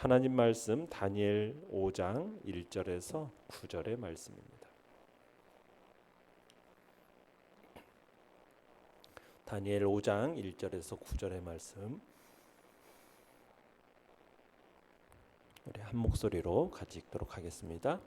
하나님 말씀 다니엘 5장 1절에서 9절의 말씀입니다. 다니엘 5장 1절에서 9절의 말씀 우리 한 목소리로 같이 읽도록 하겠습니다.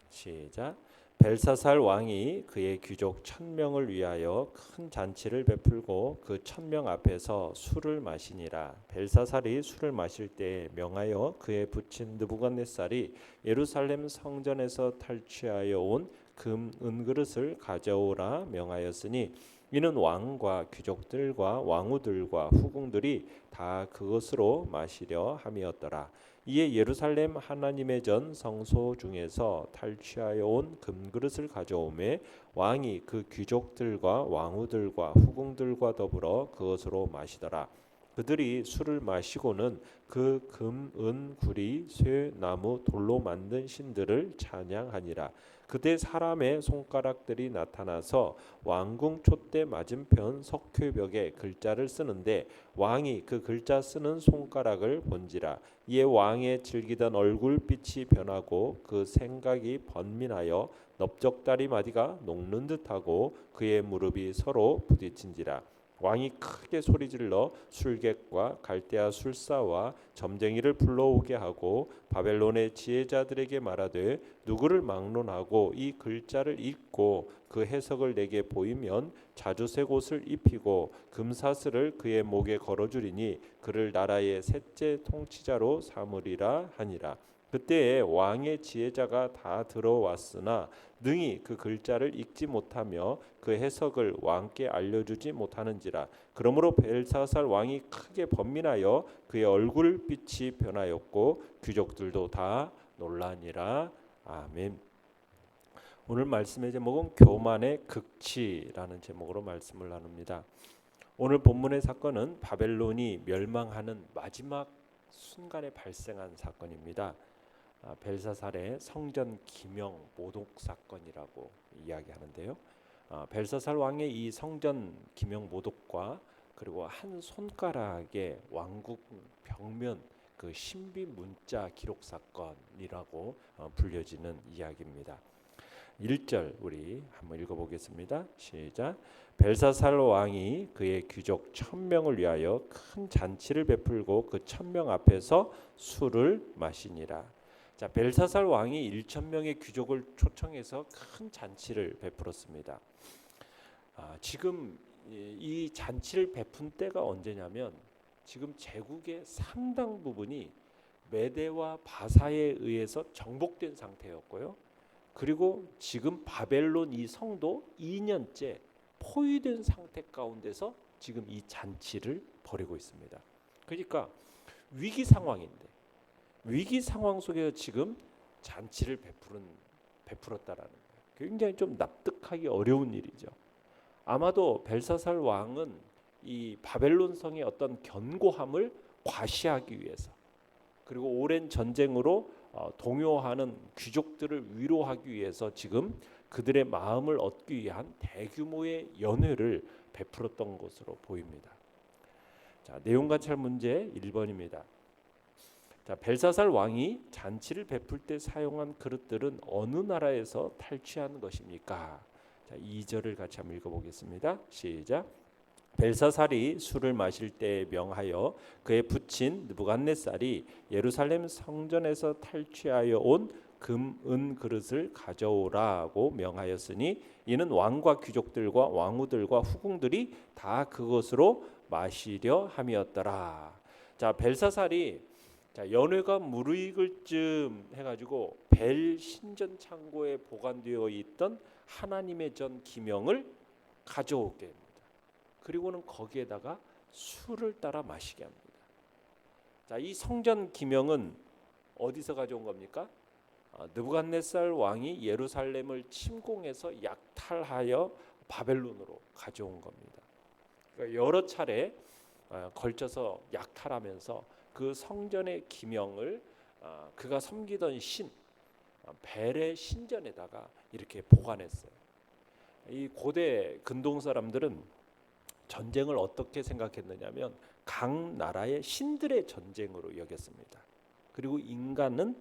시작. 벨사살 왕이 그의 귀족 1000명을 위하여 큰 잔치를 베풀고 그 1000명 앞에서 술을 마시니라. 벨사살이 술을 마실 때에 명하여 그의 부친 느부갓네살이 예루살렘 성전에서 탈취하여 온 금 은그릇을 가져오라 명하였으니 이는 왕과 귀족들과 왕후들과 후궁들이 다 그것으로 마시려 함이었더라. 이에 예루살렘 하나님의 전 성소 중에서 탈취하여 온 금그릇을 가져오매 왕이 그 귀족들과 왕후들과 후궁들과 더불어 그것으로 마시더라. 그들이 술을 마시고는 그 금, 은, 구리, 쇠, 나무, 돌로 만든 신들을 찬양하니라. 그때 사람의 손가락들이 나타나서 왕궁 촛대 맞은편 석회벽에 글자를 쓰는데 왕이 그 글자 쓰는 손가락을 본지라. 이에 왕의 즐기던 얼굴빛이 변하고 그 생각이 번민하여 넓적다리 마디가 녹는 듯하고 그의 무릎이 서로 부딪힌지라. 왕이 크게 소리질러 술객과 갈대아 술사와 점쟁이를 불러오게 하고 바벨론의 지혜자들에게 말하되 누구를 막론하고 이 글자를 읽고 그 해석을 내게 보이면 자주색 옷을 입히고 금사슬을 그의 목에 걸어주리니 그를 나라의 셋째 통치자로 삼으리라 하니라. 그때에 왕의 지혜자가 다 들어왔으나 능히 그 글자를 읽지 못하며 그 해석을 왕께 알려주지 못하는지라. 그러므로 벨사살 왕이 크게 번민하여 그의 얼굴빛이 변하였고 귀족들도 다 놀라니라. 아멘. 오늘 말씀의 제목은 교만의 극치라는 제목으로 말씀을 나눕니다. 오늘 본문의 사건은 바벨론이 멸망하는 마지막 순간에 발생한 사건입니다. 벨사살의 성전 기명 모독 사건이라고 이야기하는데요. 벨사살 왕의 이 성전 기명 모독과 그리고 한 손가락의 왕국 벽면 그 신비 문자 기록 사건이라고 불려지는 이야기입니다. 1절 우리 한번 읽어보겠습니다. 시작. 벨사살 왕이 그의 귀족 1000명을 위하여 큰 잔치를 베풀고 그 1000명 앞에서 술을 마시니라. 자, 벨사살 왕이 1000명의 귀족을 초청해서 큰 잔치를 베풀었습니다. 지금 이 잔치를 베푼 때가 언제냐면 지금 제국의 상당 부분이 메대와 바사에 의해서 정복된 상태였고요. 그리고 지금 바벨론 이 성도 2년째 포위된 상태 가운데서 지금 이 잔치를 벌이고 있습니다. 그러니까 위기 상황인데 위기 상황 속에서 지금 잔치를 베풀었다라는 거예요. 굉장히 좀 납득하기 어려운 일이죠. 아마도 벨사살 왕은 이 바벨론 성의 어떤 견고함을 과시하기 위해서 그리고 오랜 전쟁으로 동요하는 귀족들을 위로하기 위해서 지금 그들의 마음을 얻기 위한 대규모의 연회를 베풀었던 것으로 보입니다. 자, 내용 관찰 문제 1번입니다. 자, 벨사살 왕이 잔치를 베풀 때 사용한 그릇들은 어느 나라에서 탈취한 것입니까? 자, 2절을 같이 한번 읽어보겠습니다. 시작. 벨사살이 술을 마실 때 명하여 그의 부친 느부갓네살이 예루살렘 성전에서 탈취하여 온 금, 은 그릇을 가져오라고 명하였으니 이는 왕과 귀족들과 왕후들과 후궁들이 다 그것으로 마시려 함이었더라. 자, 벨사살이 연회가 무르익을 쯤 해가지고 벨 신전 창고에 보관되어 있던 하나님의 전 기명을 가져오게 합니다. 그리고는 거기에다가 술을 따라 마시게 합니다. 자, 이 성전 기명은 어디서 가져온 겁니까? 느부갓네살 왕이 예루살렘을 침공해서 약탈하여 바벨론으로 가져온 겁니다. 그러니까 여러 차례 걸쳐서 약탈하면서 그 성전의 기명을 그가 섬기던 신 벨의 신전에다가 이렇게 보관했어요. 이 고대 근동 사람들은 전쟁을 어떻게 생각했느냐면 각 나라의 신들의 전쟁으로 여겼습니다. 그리고 인간은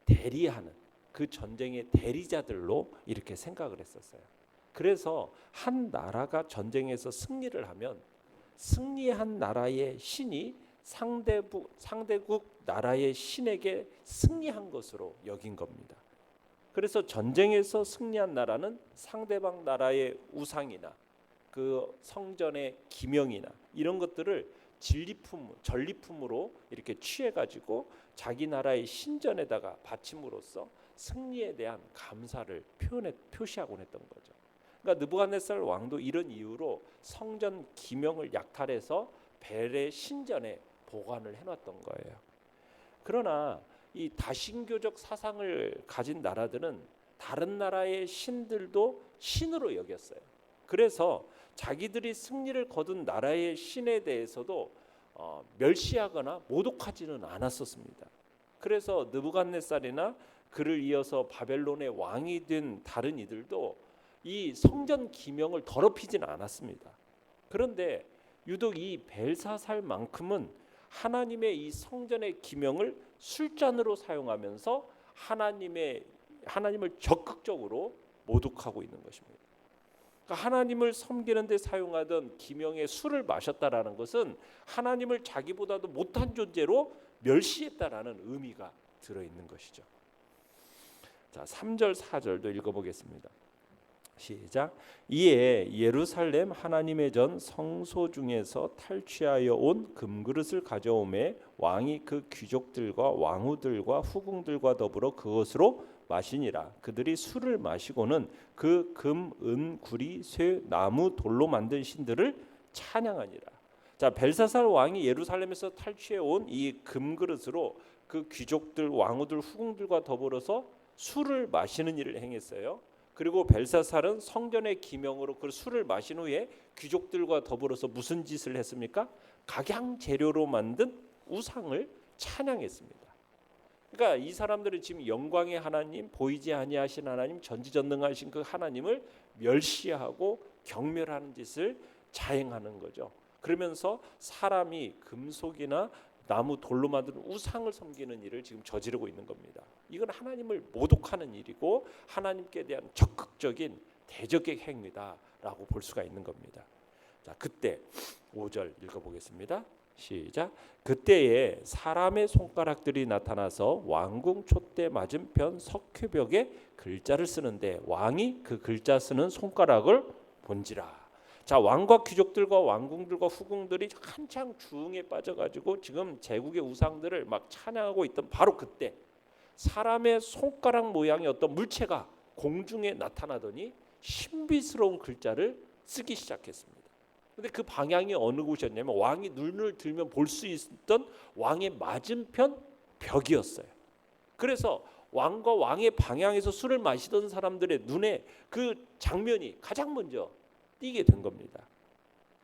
대리하는 그 전쟁의 대리자들로 이렇게 생각을 했었어요. 그래서 한 나라가 전쟁에서 승리를 하면 승리한 나라의 신이 상대국 나라의 신에게 승리한 것으로 여긴 겁니다. 그래서 전쟁에서 승리한 나라는 상대방 나라의 우상이나 그 성전의 기명이나 이런 것들을 전리품으로 이렇게 취해가지고 자기 나라의 신전에다가 바침으로써 승리에 대한 감사를 표시하곤 했던 거죠. 그러니까 느부갓네살 왕도 이런 이유로 성전 기명을 약탈해서 벨의 신전에 보관을 해놨던 거예요. 그러나 이 다신교적 사상을 가진 나라들은 다른 나라의 신들도 신으로 여겼어요. 그래서 자기들이 승리를 거둔 나라의 신에 대해서도 멸시하거나 모독하지는 않았었습니다. 그래서 느부갓네살이나 그를 이어서 바벨론의 왕이 된 다른 이들도 이 성전 기명을 더럽히지는 않았습니다. 그런데 유독 이 벨사살만큼은 하나님의 이 성전의 기명을 술잔으로 사용하면서 하나님을 적극적으로 모독하고 있는 것입니다. 그러니까 하나님을 섬기는 데 사용하던 기명의 술을 마셨다라는 것은 하나님을 자기보다도 못한 존재로 멸시했다라는 의미가 들어있는 것이죠. 자, 3절 4절도 읽어보겠습니다. 시작. 이에 예루살렘 하나님의 전 성소 중에서 탈취하여 온 금그릇을 가져오매 왕이 그 귀족들과 왕후들과 후궁들과 더불어 그것으로 마시니라. 그들이 술을 마시고는 그 금, 은, 구리, 쇠, 나무, 돌로 만든 신들을 찬양하니라. 자, 벨사살 왕이 예루살렘에서 탈취해 온 이 금그릇으로 그 귀족들, 왕후들, 후궁들과 더불어서 술을 마시는 일을 행했어요. 그리고 벨사살은 성전의 기명으로 그 술을 마신 후에 귀족들과 더불어서 무슨 짓을 했습니까? 각양 재료로 만든 우상을 찬양했습니다. 그러니까 이 사람들은 지금 영광의 하나님, 보이지 아니하신 하나님, 전지전능하신 그 하나님을 멸시하고 경멸하는 짓을 자행하는 거죠. 그러면서 사람이 금속이나 나무 돌로 만든 우상을 섬기는 일을 지금 저지르고 있는 겁니다. 이건 하나님을 모독하는 일이고 하나님께 대한 적극적인 대적의 행위다라고 볼 수가 있는 겁니다. 자, 그때 5절 읽어보겠습니다. 시작. 그때에 사람의 손가락들이 나타나서 왕궁 촛대 맞은편 석회벽에 글자를 쓰는데 왕이 그 글자 쓰는 손가락을 본지라. 자, 왕과 귀족들과 왕궁들과 후궁들이 한창 주흥에 빠져가지고 지금 제국의 우상들을 막 찬양하고 있던 바로 그때 사람의 손가락 모양의 어떤 물체가 공중에 나타나더니 신비스러운 글자를 쓰기 시작했습니다. 근데 그 방향이 어느 곳이었냐면 왕이 눈을 들면 볼 수 있던 왕의 맞은편 벽이었어요. 그래서 왕과 왕의 방향에서 술을 마시던 사람들의 눈에 그 장면이 가장 먼저 띄게 된 겁니다.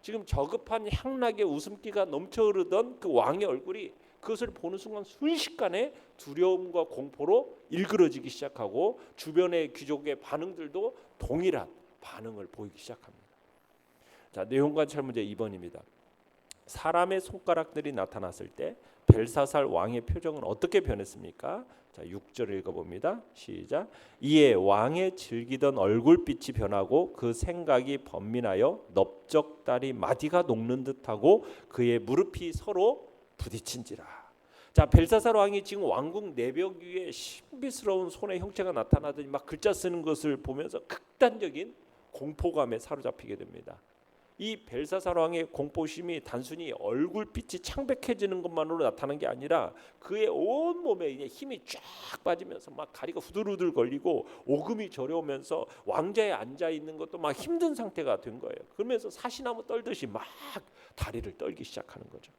지금 저급한 향락의 웃음기가 넘쳐 흐르던 그 왕의 얼굴이 그것을 보는 순간 순식간에 두려움과 공포로 일그러지기 시작하고 주변의 귀족의 반응들도 동일한 반응을 보이기 시작합니다. 자, 내용 관찰 문제 2번입니다. 사람의 손가락들이 나타났을 때 벨사살 왕의 표정은 어떻게 변했습니까? 자, 6절 읽어봅니다. 시작. 이에 왕의 즐기던 얼굴빛이 변하고 그 생각이 번민하여 넓적다리 마디가 녹는 듯하고 그의 무릎이 서로 부딪힌지라. 자, 벨사살 왕이 지금 왕궁 내벽 위에 신비스러운 손의 형체가 나타나더니 막 글자 쓰는 것을 보면서 극단적인 공포감에 사로잡히게 됩니다. 이 벨사살 왕의 공포심이 단순히 얼굴빛이 창백해지는 것만으로 나타난 게 아니라 그의 온 몸에 이제 힘이 쫙 빠지면서 막 다리가 후들후들 걸리고 오금이 저려오면서 왕자에 앉아 있는 것도 막 힘든 상태가 된 거예요. 그러면서 사시나무 떨듯이 막 다리를 떨기 시작하는 거죠.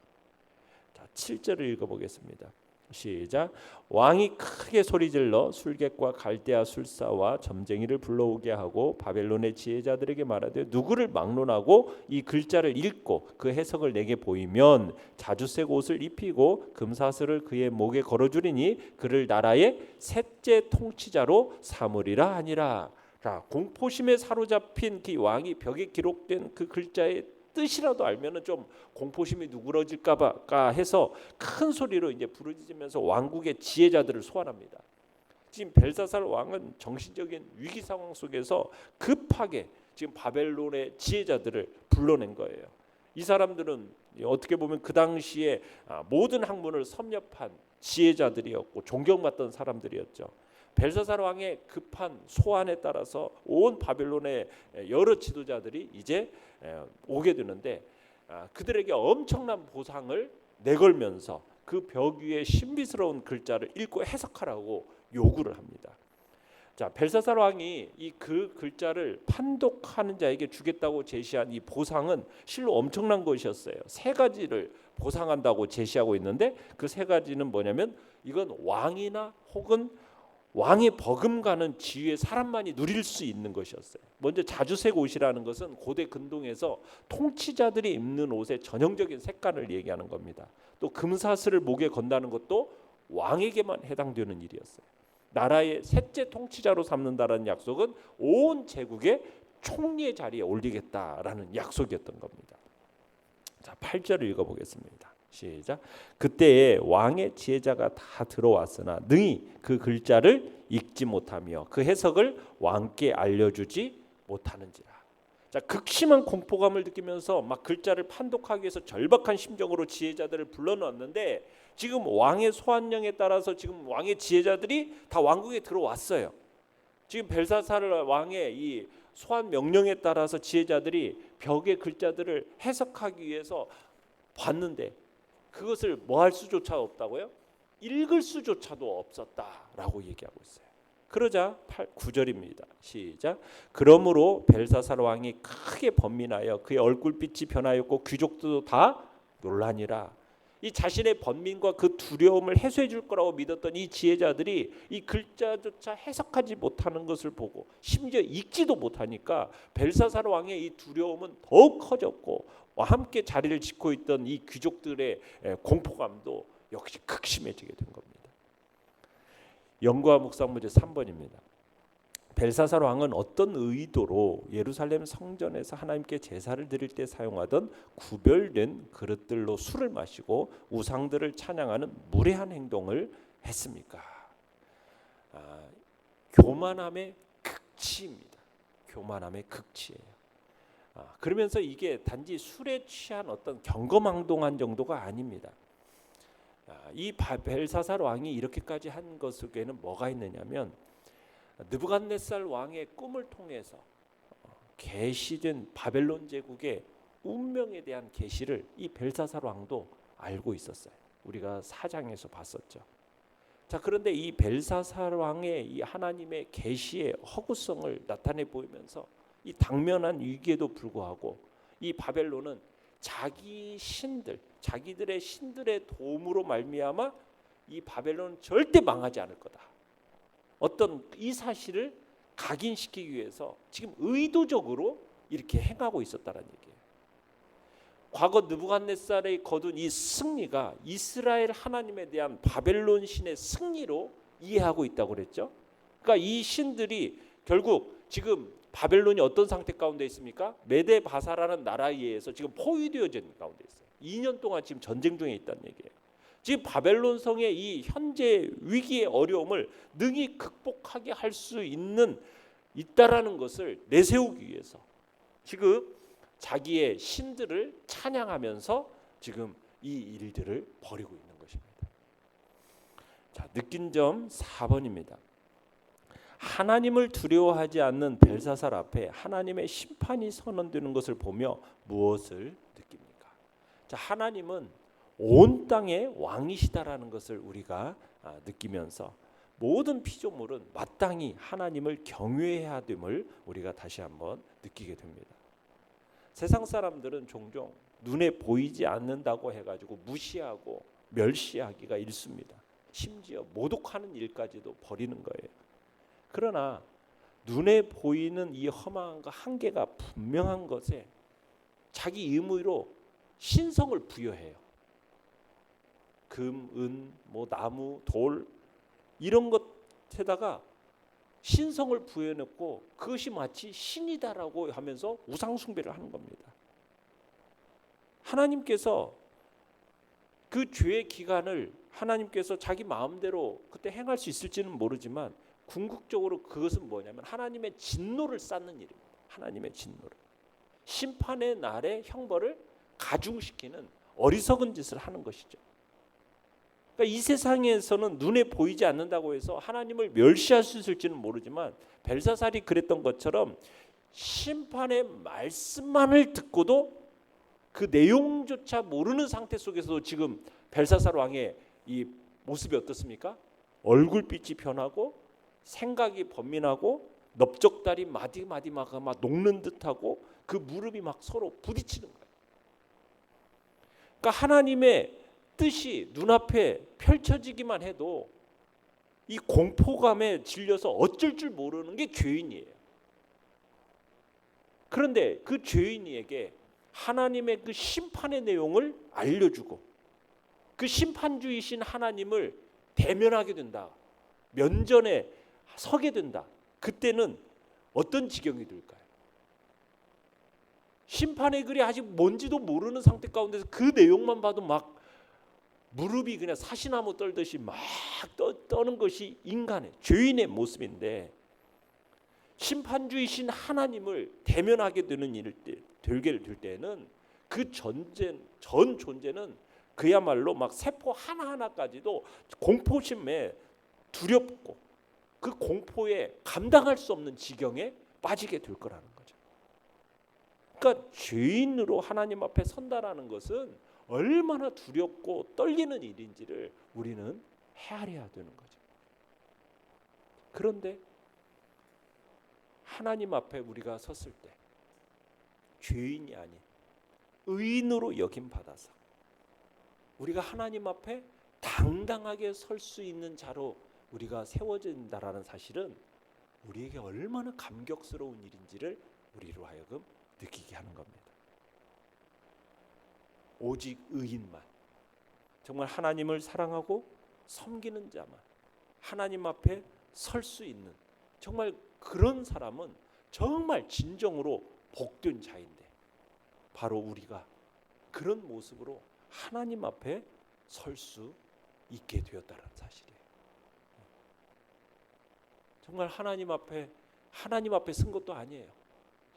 자, 7절을 읽어보겠습니다. 시작. 왕이 크게 소리질러 술객과 갈대아 술사와 점쟁이를 불러오게 하고 바벨론의 지혜자들에게 말하되 누구를 막론하고 이 글자를 읽고 그 해석을 내게 보이면 자주색 옷을 입히고 금사슬을 그의 목에 걸어주리니 그를 나라의 셋째 통치자로 삼으리라 하니라. 자, 공포심에 사로잡힌 그 왕이 벽에 기록된 그 글자의 뜻이라도 알면은 좀 공포심이 누그러질까 해서 큰 소리로 이제 부르짖으면서 왕국의 지혜자들을 소환합니다. 지금 벨사살 왕은 정신적인 위기 상황 속에서 급하게 지금 바벨론의 지혜자들을 불러낸 거예요. 이 사람들은 어떻게 보면 그 당시에 모든 학문을 섭렵한 지혜자들이었고 존경받던 사람들이었죠. 벨사살 왕의 급한 소환에 따라서 온 바벨론의 여러 지도자들이 이제 오게 되는데 그들에게 엄청난 보상을 내걸면서 그 벽 위에 신비스러운 글자를 읽고 해석하라고 요구를 합니다. 자, 벨사살 왕이 이 그 글자를 판독하는 자에게 주겠다고 제시한 이 보상은 실로 엄청난 것이었어요. 세 가지를 보상한다고 제시하고 있는데 그 세 가지는 뭐냐면 이건 왕이나 혹은 왕이 버금가는 지위의 사람만이 누릴 수 있는 것이었어요. 먼저 자주색 옷이라는 것은 고대 근동에서 통치자들이 입는 옷의 전형적인 색깔을 얘기하는 겁니다. 또 금사슬을 목에 건다는 것도 왕에게만 해당되는 일이었어요. 나라의 셋째 통치자로 삼는다라는 약속은 온 제국의 총리의 자리에 올리겠다라는 약속이었던 겁니다. 자, 8절을 읽어보겠습니다. 시작. 그때에 왕의 지혜자가 다 들어왔으나 능히 그 글자를 읽지 못하며 그 해석을 왕께 알려주지 못하는지라. 자, 극심한 공포감을 느끼면서 막 글자를 판독하기 위해서 절박한 심정으로 지혜자들을 불러넣었는데 지금 왕의 소환령에 따라서 지금 왕의 지혜자들이 다 왕국에 들어왔어요. 지금 벨사살 왕의 이 소환 명령에 따라서 지혜자들이 벽의 글자들을 해석하기 위해서 봤는데 그것을 뭐 할 수조차 없다고요? 읽을 수조차도 없었다라고 얘기하고 있어요. 그러자 9절입니다. 시작. 그러므로 벨사살 왕이 크게 번민하여 그의 얼굴빛이 변하였고 귀족들도 다 놀라니라. 이 자신의 번민과 그 두려움을 해소해 줄 거라고 믿었던 이 지혜자들이 이 글자조차 해석하지 못하는 것을 보고 심지어 읽지도 못하니까 벨사살 왕의 이 두려움은 더욱 커졌고 함께 자리를 짓고 있던 이 귀족들의 공포감도 역시 극심해지게 된 겁니다. 연구와 묵상 문제 3번입니다. 벨사살 왕은 어떤 의도로 예루살렘 성전에서 하나님께 제사를 드릴 때 사용하던 구별된 그릇들로 술을 마시고 우상들을 찬양하는 무례한 행동을 했습니까? 교만함의 극치입니다. 교만함의 극치예요. 그러면서 이게 단지 술에 취한 어떤 경거망동한 정도가 아닙니다. 이 벨사살 왕이 이렇게까지 한 것 속에는 뭐가 있느냐면 느부갓네살 왕의 꿈을 통해서 계시된 바벨론 제국의 운명에 대한 계시를 이 벨사살 왕도 알고 있었어요. 우리가 4장에서 봤었죠. 자, 그런데 이 벨사살 왕의 이 하나님의 계시의 허구성을 나타내 보이면서 이 당면한 위기에도 불구하고 이 바벨론은 자기 신들, 자기들의 신들의 도움으로 말미암아 이 바벨론은 절대 망하지 않을 거다. 어떤 이 사실을 각인시키기 위해서 지금 의도적으로 이렇게 행하고 있었다는 얘기예요. 과거 느부갓네살의 거둔 이 승리가 이스라엘 하나님에 대한 바벨론 신의 승리로 이해하고 있다고 그랬죠. 그러니까 이 신들이 결국 지금 바벨론이 어떤 상태 가운데 있습니까? 메데바사라는 나라에 의해서 지금 포위되어진 가운데 있어요. 2년 동안 지금 전쟁 중에 있다는 얘기예요. 지금 바벨론 성의 이 현재 위기의 어려움을 능히 극복하게 할 수 있다라는 것을 내세우기 위해서 지금 자기의 신들을 찬양하면서 지금 이 일들을 벌이고 있는 것입니다. 자, 느낀 점 4번입니다. 하나님을 두려워하지 않는 벨사살 앞에 하나님의 심판이 선언되는 것을 보며 무엇을 느낍니까? 자, 하나님은 온 땅의 왕이시다라는 것을 우리가 느끼면서 모든 피조물은 마땅히 하나님을 경외해야 됨을 우리가 다시 한번 느끼게 됩니다. 세상 사람들은 종종 눈에 보이지 않는다고 해가지고 무시하고 멸시하기가 일쑤입니다. 심지어 모독하는 일까지도 벌이는 거예요. 그러나 눈에 보이는 이 허망함과 한계가 분명한 것에 자기 의무로 신성을 부여해요. 금, 은, 나무, 돌 이런 것에다가 신성을 부여해놓고 그것이 마치 신이다라고 하면서 우상 숭배를 하는 겁니다. 하나님께서 그 죄의 기간을 하나님께서 자기 마음대로 그때 행할 수 있을지는 모르지만 궁극적으로 그것은 뭐냐면 하나님의 진노를 쌓는 일입니다. 하나님의 진노를. 심판의 날에 형벌을 가중시키는 어리석은 짓을 하는 것이죠. 그러니까 이 세상에서는 눈에 보이지 않는다고 해서 하나님을 멸시할 수 있을지는 모르지만 벨사살이 그랬던 것처럼 심판의 말씀만을 듣고도 그 내용조차 모르는 상태 속에서도 지금 벨사살 왕의 이 모습이 어떻습니까? 얼굴빛이 변하고 생각이 번민하고 넓적다리 마디마디 막 녹는 듯하고 그 무릎이 막 서로 부딪히는 거예요. 그러니까 하나님의 뜻이 눈앞에 펼쳐지기만 해도 이 공포감에 질려서 어쩔 줄 모르는 게 죄인이에요. 그런데 그 죄인에게 하나님의 그 심판의 내용을 알려주고 그 심판주이신 하나님을 대면하게 된다. 면전에 서게 된다. 그때는 어떤 지경이 될까요? 심판의 글이 아직 뭔지도 모르는 상태 가운데서 그 내용만 봐도 막 무릎이 그냥 사시나무 떨듯이 막 떠는 것이 인간의 죄인의 모습인데 심판주이신 하나님을 대면하게 되는 일을 되게 될 때는 그 전 존재는 그야말로 막 세포 하나하나까지도 공포심에 두렵고 그 공포에 감당할 수 없는 지경에 빠지게 될 거라는 거죠. 그러니까 죄인으로 하나님 앞에 선다라는 것은 얼마나 두렵고 떨리는 일인지를 우리는 헤아려야 되는 거죠. 그런데 하나님 앞에 우리가 섰을 때 죄인이 아닌 의인으로 여김 받아서 우리가 하나님 앞에 당당하게 설 수 있는 자로 우리가 세워진다라는 사실은 우리에게 얼마나 감격스러운 일인지를 우리로 하여금 느끼게 하는 겁니다. 오직 의인만, 정말 하나님을 사랑하고 섬기는 자만 하나님 앞에 설 수 있는 정말 그런 사람은 정말 진정으로 복된 자인데 바로 우리가 그런 모습으로 하나님 앞에 설 수 있게 되었다는 사실이에요. 정말 하나님 앞에 쓴 것도 아니에요.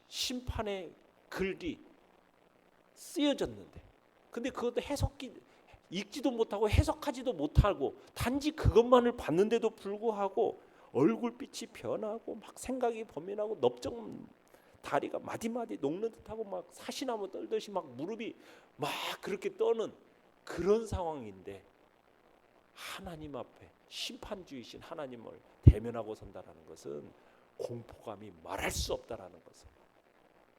심판의 글이 쓰여졌는데 근데 그것도 읽지도 못하고 해석하지도 못하고 단지 그것만을 봤는데도 불구하고 얼굴빛이 변하고 막 생각이 번민하고 다리가 마디마디 녹는 듯하고 막 사시나무 떨듯이 막 무릎이 막 그렇게 떠는 그런 상황인데 하나님 앞에 심판주이신 하나님을 대면하고 선다라는 것은 공포감이 말할 수 없다라는 것을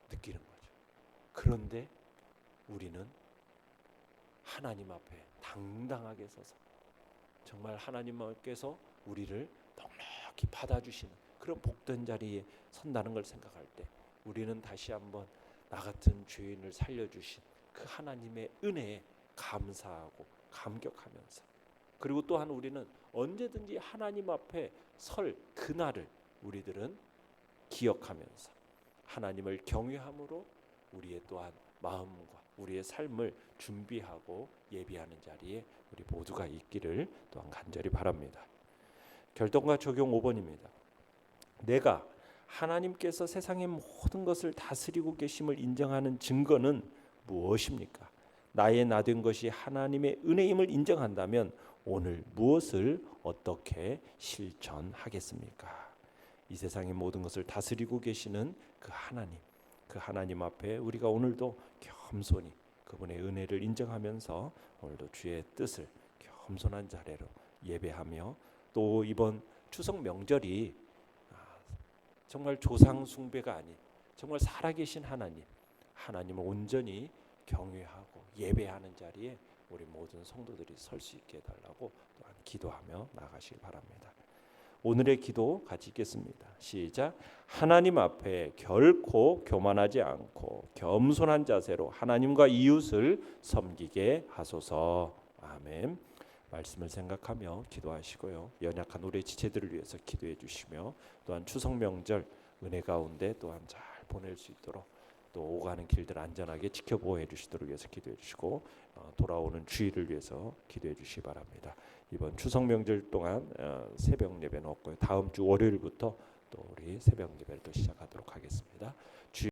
느끼는 거죠. 그런데 우리는 하나님 앞에 당당하게 서서 정말 하나님께서 우리를 넉넉히 받아주시는 그런 복된 자리에 선다는 걸 생각할 때 우리는 다시 한번 나 같은 죄인을 살려주신 그 하나님의 은혜에 감사하고 감격하면서 그리고 또한 우리는 언제든지 하나님 앞에 설 그날을 우리들은 기억하면서 하나님을 경외함으로 우리의 또한 마음과 우리의 삶을 준비하고 예비하는 자리에 우리 모두가 있기를 또한 간절히 바랍니다. 결론과 적용 5번입니다. 내가 하나님께서 세상의 모든 것을 다스리고 계심을 인정하는 증거는 무엇입니까? 나의 나된 것이 하나님의 은혜임을 인정한다면 오늘 무엇을 어떻게 실천하겠습니까? 이 세상의 모든 것을 다스리고 계시는 그 하나님 앞에 우리가 오늘도 겸손히 그분의 은혜를 인정하면서 오늘도 주의 뜻을 겸손한 자세로 예배하며 또 이번 추석 명절이 정말 조상 숭배가 아닌 정말 살아계신 하나님을 온전히 경외하고 예배하는 자리에 우리 모든 성도들이 설 수 있게 해달라고 또한 기도하며 나가시길 바랍니다. 오늘의 기도 같이 읽겠습니다. 시작. 하나님 앞에 결코 교만하지 않고 겸손한 자세로 하나님과 이웃을 섬기게 하소서. 아멘. 말씀을 생각하며 기도하시고요. 연약한 우리의 지체들을 위해서 기도해 주시며 또한 추석 명절 은혜 가운데 또한 잘 보낼 수 있도록 또 오가는 길들 안전하게 지켜보호해 주시도록 위해서 기도해 주시고 돌아오는 주일을 위해서 기도해 주시기 바랍니다. 이번 추석 명절 동안 새벽 예배는 없고요. 다음 주 월요일부터 또 우리 새벽 예배를 또 시작하도록 하겠습니다.